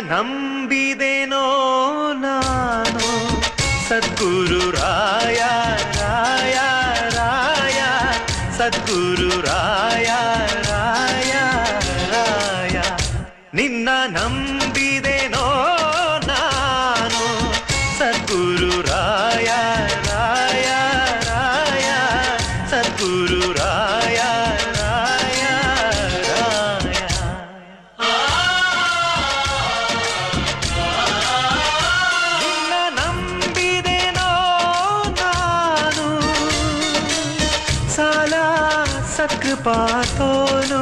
ನಂಬಿದೆನೋ ನಾನು ಸದ್ಗುರು ರಾಯ ರಾಯ ರಾಯ ಸದ್ಗುರು ರಾಯ ರಾಯ ರಾಯ ನಿನ್ನ ನಂಬಿದೆನೋ ನಾನು ಸದ್ಗುರು ರಾಯ ರಾಯ ರಾಯ ಸದ್ಗುರು ರಾಯ ರಾಯ ರಾಯ ನಿನ್ನ ನಂಬಿದೆನೋ ನಾನು ಸಾಲ ಸತ್ಕೃಪಾತೋನು